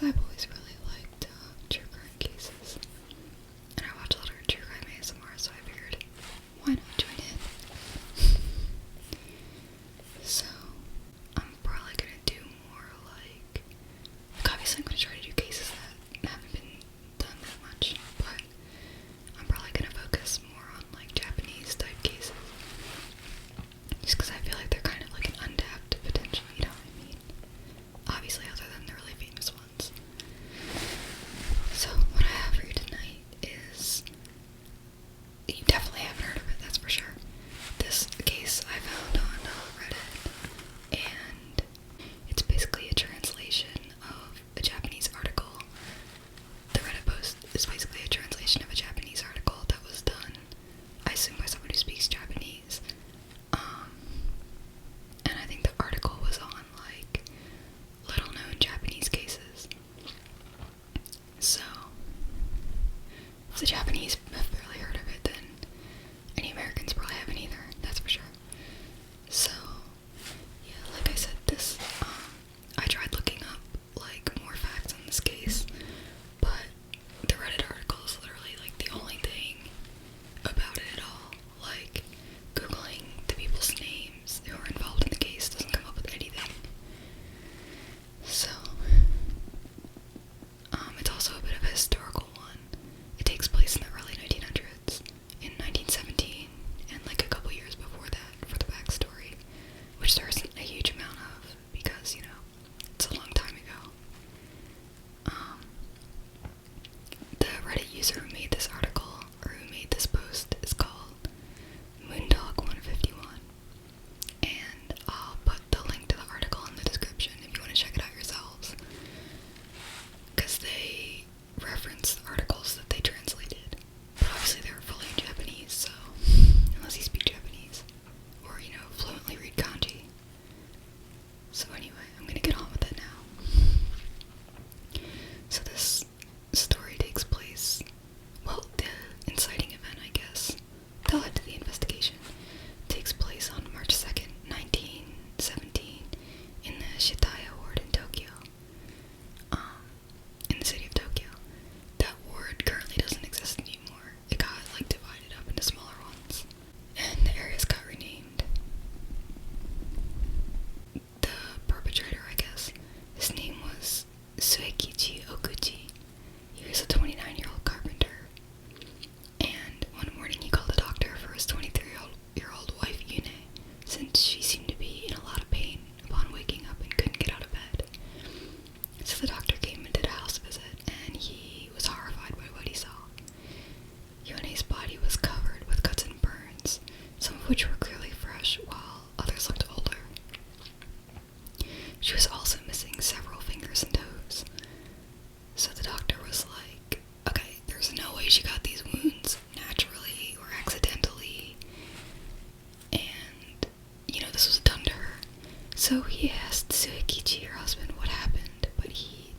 because I've always really liked true crime cases. And I watch a lot of true crime ASMR, so I figured, why not join in? So, I'm probably gonna do more like obviously I'm gonna try to do cases that haven't been done that much, but I'm probably gonna focus more on like Japanese type cases. Just because I feel like they're kind of like an untapped potential, you know what I mean? Obviously, other than the really famous ones. So, what I have for you tonight is, you definitely haven't heard of it, that's for sure. This case I found on Reddit, and it's basically a translation of a Japanese article. The Reddit post is basically a translation of a Japanese article that was done, I assume, by someone who speaks Japanese. And I think the article was on, like, little-known Japanese cases. So, if the Japanese have barely heard of it, then any Americans probably haven't either, that's for sure. So, yeah, like I said, this, I tried looking up, like, more facts on this case, but the Reddit article is literally, like, the only thing about it at all. Like, Googling the people's names who are involved in the case doesn't come up with anything. So, it's also a bit of a historical one. It takes place in the early 1900s, in 1917, and like a couple years before that for the backstory, which there isn't a huge amount of, because, you know, it's a long time ago. The Reddit user who made this article, or who made this post, is called Moondog151, and I'll put the link to the article in the description if you want to check it out yourselves, because they reference the articles that they translated, but obviously they were fully in Japanese, so unless you speak Japanese, or, you know, fluently read kanji. So anyway, I'm gonna get on with it now. So this story takes place, well, the inciting event, I guess, that led to the investigation, takes place on March 2nd, 1917, in the Shitaya ward in Tokyo, in the city of Tokyo. That ward currently doesn't exist anymore. It got, like, divided up into smaller ones, and the areas got renamed. The perpetrator, I guess, his name was Suekichi Oguchi. He was a 29-year-old carpenter, and one morning he called a doctor for his 23-year-old wife, Yone, since she seemed to be in a lot of pain upon waking up and couldn't get out of bed. So the doctor came and did a house visit, and he was horrified by what he saw. Yone's body was covered with cuts and burns, some of which were clearly fresh, while others looked older. She was also missing several fingers and toes. So the doctor was like, okay, there's no way she got these wounds naturally or accidentally, and, you know, this was done to her. So he asked Suekichi, her husband, what happened, but he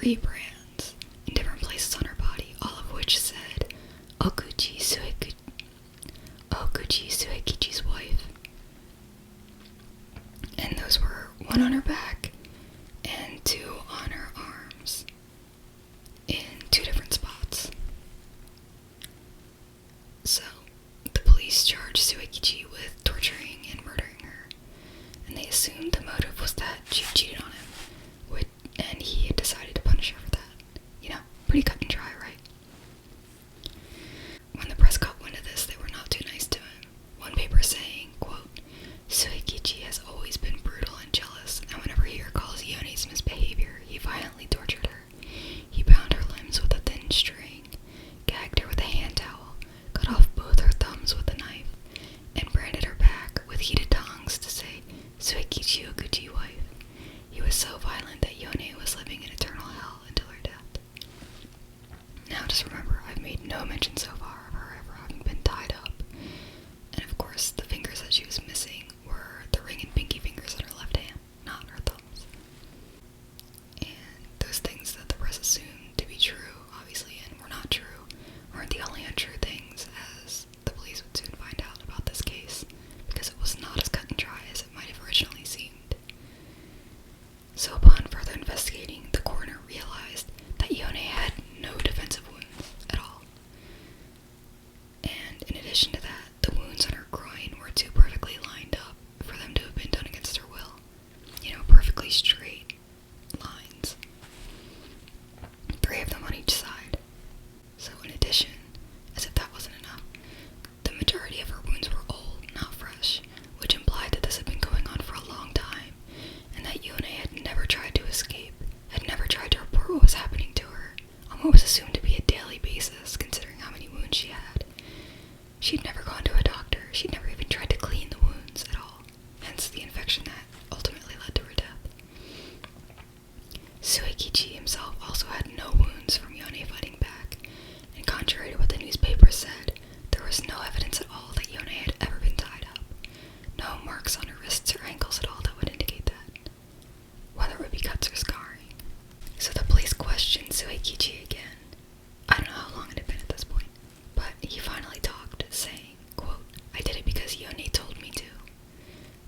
3 brands in different places on her body, all of which said Oguchi Suekichi's wife. And those were 1 on her back and 2 on her arms in 2 different spots. So, the police charged Suekichi with torturing and murdering her, and they assumed the motive was that she cheated on him, and he had decided to punish her for that. You know, pretty cut and dry, right? When the press caught wind of this, they were not too nice to him. One paper saying, quote, "Suekichi has always been brutal and jealous, and whenever he recalls Yone's misbehavior, he violently tortured her. He bound her limbs with a thin string, gagged her with a hand towel, cut off both her thumbs with a knife, and branded her back with heated tongs to say, 'Suekichi Oguchi wife.' He was so violent that Yone was living in eternal hell until her death." Now just remember, I've made no mention so far of her ever having been tied up. And of course, the fingers that she was missing were the ring and pinky fingers on her left hand, not her thumbs. And those things that the press assumed to be true, obviously, and were not true, weren't the only untrue things, as the police would soon find out about this case, because it was not as cut and dry as it might have originally seemed. So upon further investigating, the coroner realized that Yone had no defensive wounds at all. And in addition to that, the wounds on her groin were too perfectly lined up for them to have been done against her will. You know, perfectly straight lines. 3 of them on each side. So in addition, as if that wasn't enough, the majority of her wounds were old, not fresh, which implied that this had been going on for a long time, and that Yone had never tried to escape, had never tried to report what was happening to her, on what was assumed to be a daily basis, considering how many wounds she had. She'd never gone to a doctor, she'd never even tried to clean the wounds at all, hence the infection that ultimately led to her death. Suekichi himself also had no wounds from Yone fighting back, and contrary to what the newspaper said, there was no evidence at all that Yone had ever been tied up. No marks on her wrists or ankles at all that would indicate that, whether it would be cuts or scarring. So the police questioned Suekichi again. I don't know how long it had been at this point, but he finally talked, saying, quote, "I did it because Yone told me to.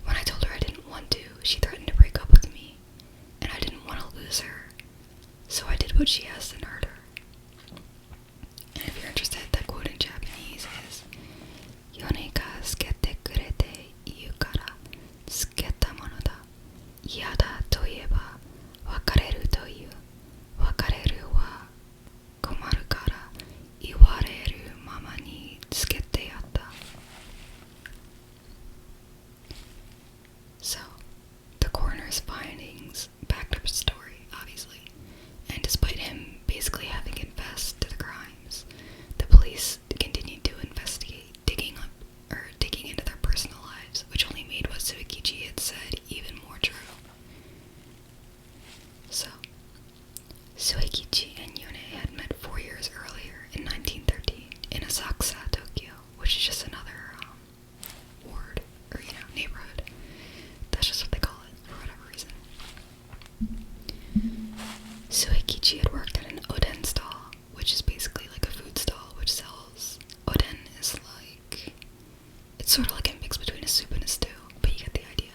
When I told her I didn't want to, she threatened to break up with me, and I didn't want to lose her. So I did what she asked and hurt her." And if you're interested, that quote in Japanese is, "Yone ga tsukete kurete iu kara tsuketa mono da. Iyada to ieba wakareru to iu. Wakareru wa komaru kara iwareru mama ni tsukete yatta." So, the coroner's findings backed up his story, obviously, and despite him basically having confessed to the crimes, the police continued to investigate, digging into their personal lives, which only made what Suekichi had said even more true. So, Suekichi and Yone had met 4 years earlier in 1913 in Asakusa, Tokyo, which is just another ward, or neighborhood. That's just what they call it, for whatever reason. Suekichi had worked at an oden stall, which is basically like a food stall which sells... Oden is like... it's sort of like a mix between a soup and a stew, but you get the idea.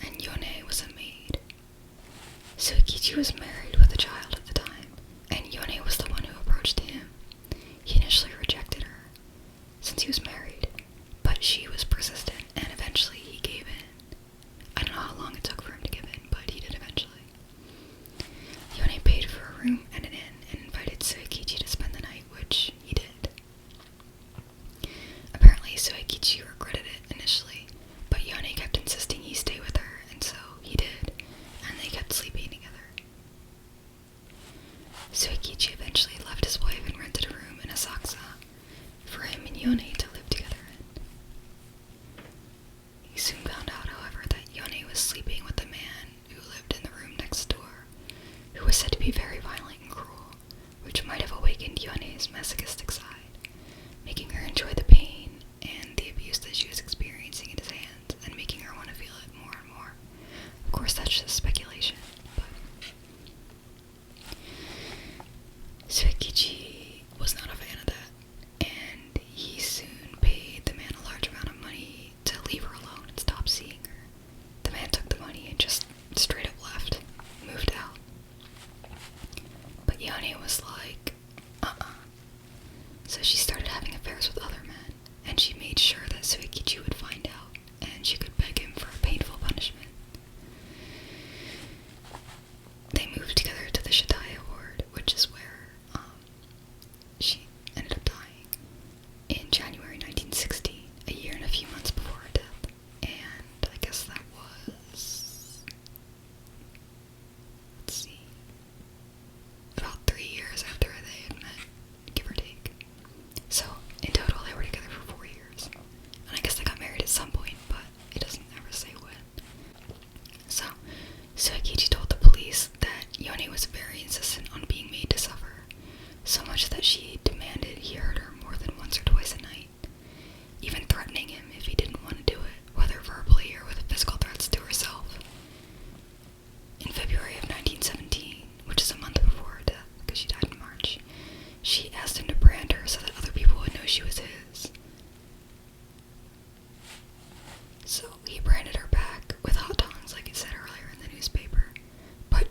And Yone was a maid. Suekichi was married with a child at the time, and Yone was the one who approached him. He initially rejected her, since he was married, but she was persistent, and eventually he gave in. I don't know how long it took for him to give in, but he did eventually. Yone paid for a room and an inn, and invited Suekichi to spend the night, which he did. Apparently, Suekichi regretted it initially, but Yone kept insisting he stay with her, and so he did, and they kept sleeping together. Suekichi eventually left his wife and rented a room in Asakusa for him and Yone to live together in. He soon found out, however, that Yone was sleeping with a man who lived in the room next door, who was said to be very violent and cruel, which might have awakened Yone's masochistic side, making her enjoy the pain and the abuse that she was experiencing at his hands, and making her want to feel it more and more. Of course, that's just speculation, but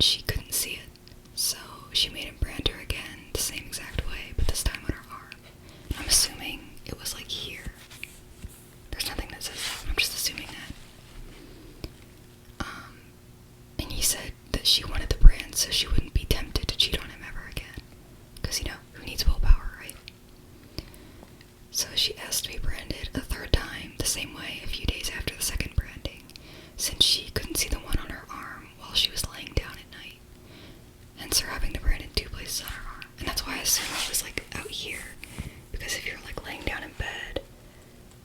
she couldn't see it. So she made him brand her again the same exact way, but this time on her arm. I'm assuming it was like here. There's nothing that says that, I'm just assuming that. And he said that she wanted the brand so she wouldn't be tempted to cheat on him ever again. Because, you know, who needs willpower, right? So she asked to be branded a third time, the same way a few days after the second branding, since she couldn't see the one on her arm while she was laying down at night. Hence her having the brand in two places on her arm. And that's why I assume it was like out here. Because if you're like laying down in bed,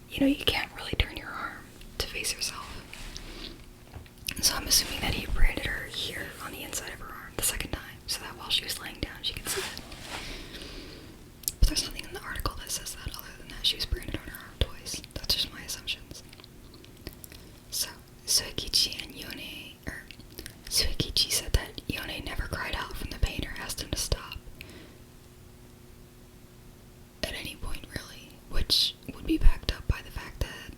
you know, you can't really turn your arm to face yourself. And so I'm assuming that he branded her here on the inside of her arm the second time, so that while she was laying down, she could see it. But there's nothing in the article that says that other than that she was branded on her arm twice. That's just my assumptions. So, Suekichi and Yone, Suekichi said that Yone never cried out from the pain or asked him to stop. At any point, really, which would be backed up by the fact that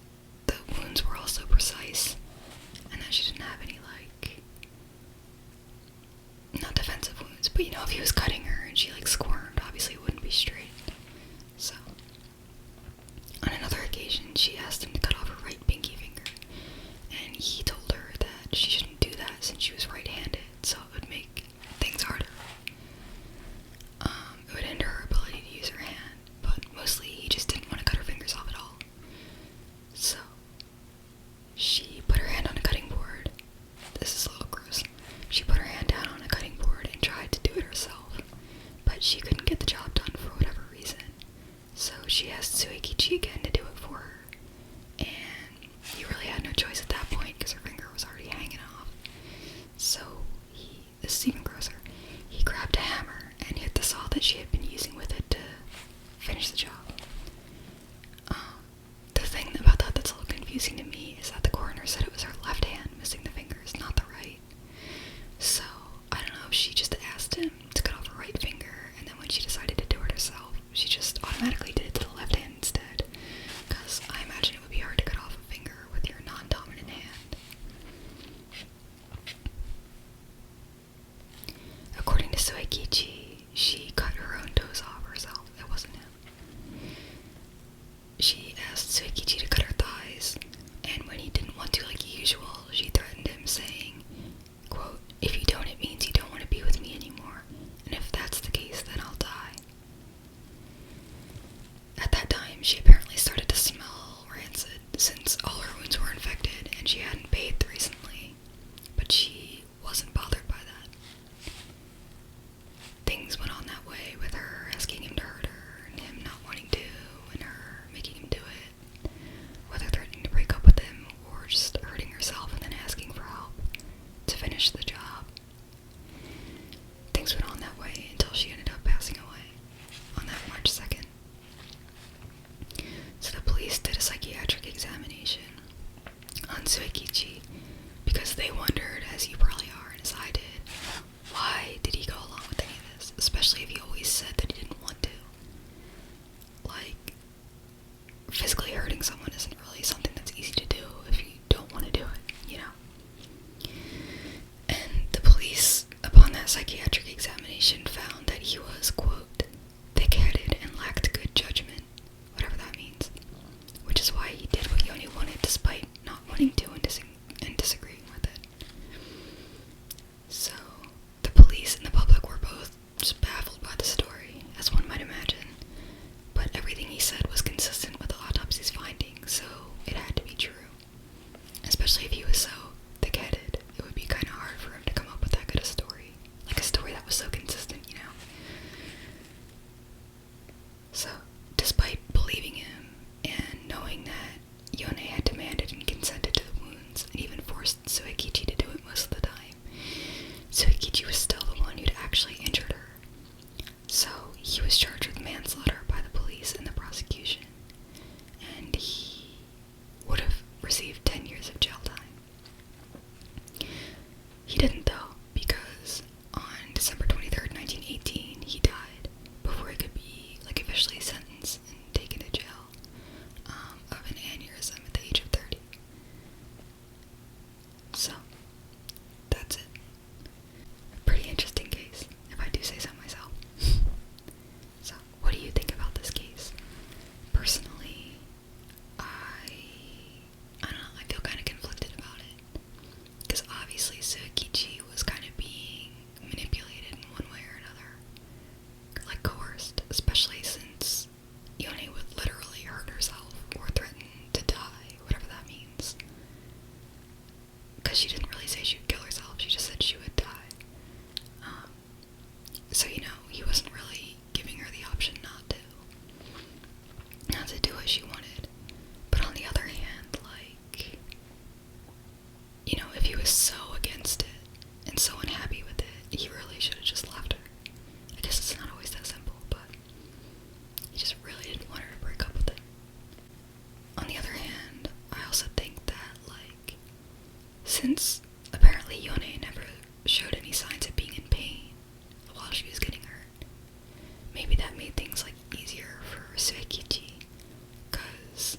the wounds were also precise, and that she didn't have any, like, not defensive wounds, but you know, if he was cutting her and she, like, squirmed, obviously it wouldn't be straight. So, on another occasion, she asked him to cut off her right pinky finger, and he told her that she shouldn't do that since she was right-handed, so it would make things harder. It would hinder her ability to use her hand, but mostly he just didn't want to cut her fingers off at all. So, she put her hand on a cutting board. This is a little gross. She put her hand down on a cutting board and tried to do it herself, but she couldn't get the job done for whatever reason. So she asked Suekichi again to do it for her, and he really had no choice at that point because her finger was already hanging off. So this is even grosser, he grabbed a hammer and hit the saw that she had been using with it to finish the job. The thing about that that's a little confusing to me is that the coroner said it was her left hand missing the fingers, not the right. So, I don't know if she just asked him to cut off her right finger, and then when she decided to do it herself, she just automatically did it to the left hand instead. Because I imagine it would be hard to cut off a finger with your non-dominant hand. According to Suekichi, she cut her own toes off herself. It wasn't him. She asked Suekichi to cut her thighs, and when he didn't want to like usual, she threatened him, saying, quote, "If you don't, it means you don't want to be with me anymore, and if that's the case, then I'll die." At that time, she apparently started to smell rancid, since all her wounds were infected, and she hadn't bathed recently, but she wasn't bothered by that. Things went on that way, with her asking him to hurt her, and him not wanting to, and her making him do it, whether threatening to break up with him, or just hurting herself and then asking for help to finish the job. Things went on that way until she ended up passing away on that March 2nd. So the police did a psychiatric examination on Suekichi because they wondered, as you probably are and as I did, why did he go along with any of this, especially if he always said that he didn't want to. Like, physically hurting someone isn't really something that's easy to do if you don't want to do it, you know? And the police, upon that psychiatric examination, found that he was, quote, thick-headed and lacked good judgment, whatever that means, which is why he did what Yone wanted despite not wanting to and disagreeing with it. So, the police and the public were both just baffled by the story, as one might imagine, but everything he said was consistent with the autopsy's findings, so it had to be true. Especially if he was so thick-headed, it would be kind of hard for him to come up with that good a story. Like a story that was so consistent, you know? So, despite believing him, and knowing that Yone had demanded and consented to the wounds, and even forced Suekichi to do it most of the time, Suekichi was still the one who'd actually injured her. So, he was charged with manslaughter by the police and the prosecution, and he would have received 10 years of jail time. because she didn't really say she would kill herself, she just said she would die. So, you know, he wasn't really giving her the option not to do what she wanted. But on the other hand, like, you know, if he was so against it and so unhappy with it, he really should have just left her. I guess it's not always that simple, but he just really didn't want her to break up with him. On the other hand, I also think that, like, since apparently Yone never showed any signs of being in pain while she was getting hurt, maybe that made things, like, easier for Suekichi, because,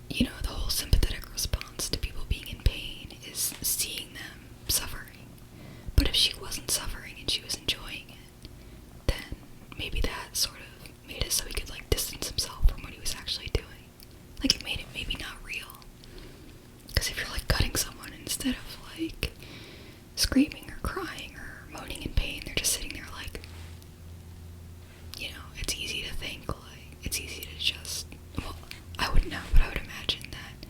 you know, the whole sympathetic response to people being in pain is seeing them suffering. But if she wasn't suffering and she was enjoying it, then maybe that sort of made it so he could, like, distance himself from what he was actually doing. Like, it made it maybe not real. Because if you're, like, cutting someone instead of, like, screaming or crying or moaning in pain, they're just sitting there, like, you know, it's easy to think, like, it's easy to just, well, I wouldn't know, but I would imagine that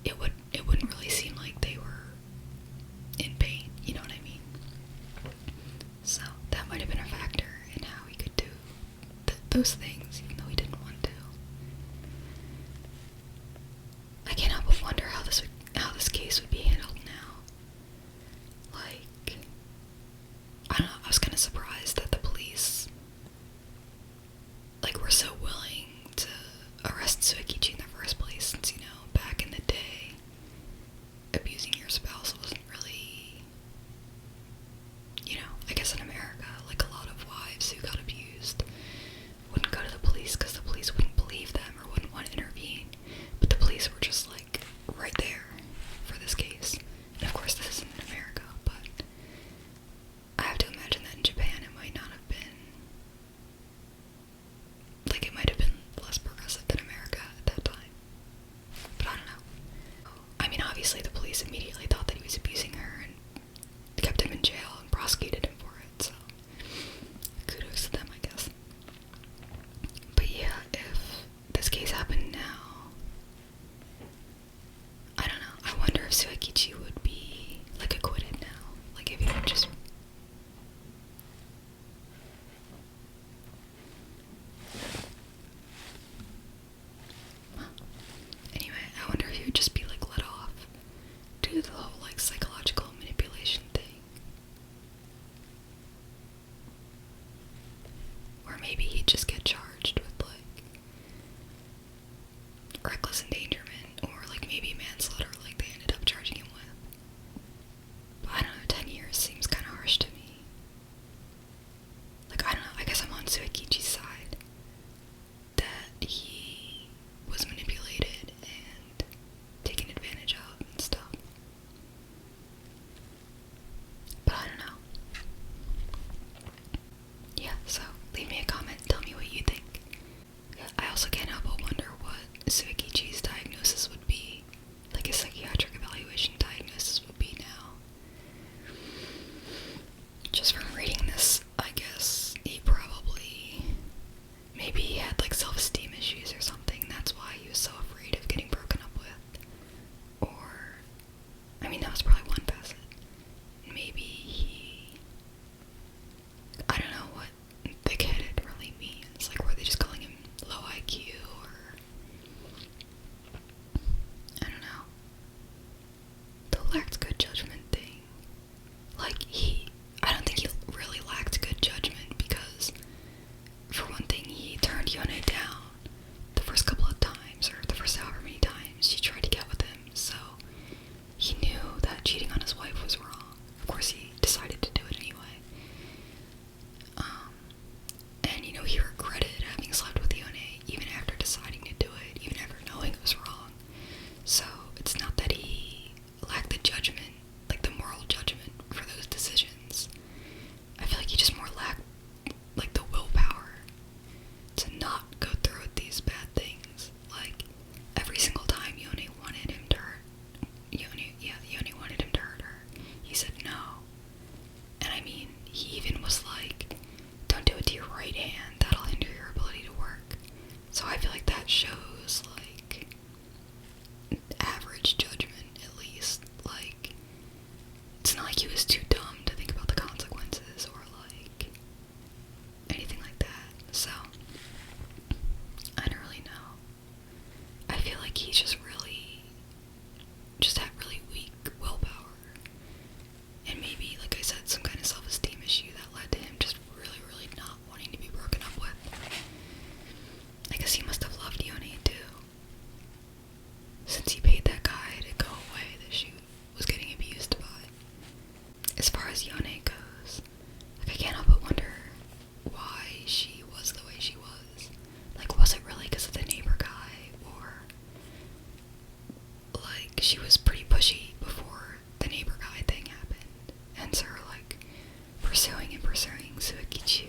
it wouldn't really seem like they were in pain, you know what I mean? So, that might have been a factor in how he could do those things, even though he didn't want to. I can't help but wonder how this case would be handled now. Like, I don't know, I was kind of surprised that the police, like, were so willing to arrest Suekichi in the first place, since, you know, back in the day, abusing your spouse wasn't really, you know, I guess in America, like, a lot of wives who got abused wouldn't go to the police because the police wouldn't believe them or wouldn't want to intervene. But the police were just, like, right there for this case. And of course, this isn't in America, but I have to imagine that in Japan it might not have been, like, it might have been less progressive than America at that time. But I don't know. I mean, obviously the police immediately thought that he was abusing her and kept him in jail and prosecuted him for it, so kudos to them, I guess. But yeah, if this case happened now, I don't know, I wonder if Suekichi would be, like, acquitted now. Like, if he would just... Anyway, I wonder if he would just be, like, let off due to the whole, like, psychological manipulation thing. Or maybe he'd just get charged with, like, reckless endangerment, or, like, maybe manslaughter, like they ended up charging him with. it's not like he was too dumb to think about the consequences or like anything like that. So I don't really know. I feel like he just had really weak willpower, and maybe, like I said, some kind of self-esteem issue that led to him just really not wanting to be broken up with. I guess he must have loved Yone too, since he paid that guy to go away that she was getting abused by. As far as Yone goes, like, I can't help but wonder why she was the way she was. Like, was it really because of the neighbor guy, or like she was pretty pushy before the neighbor guy thing happened, and so like pursuing Suekichi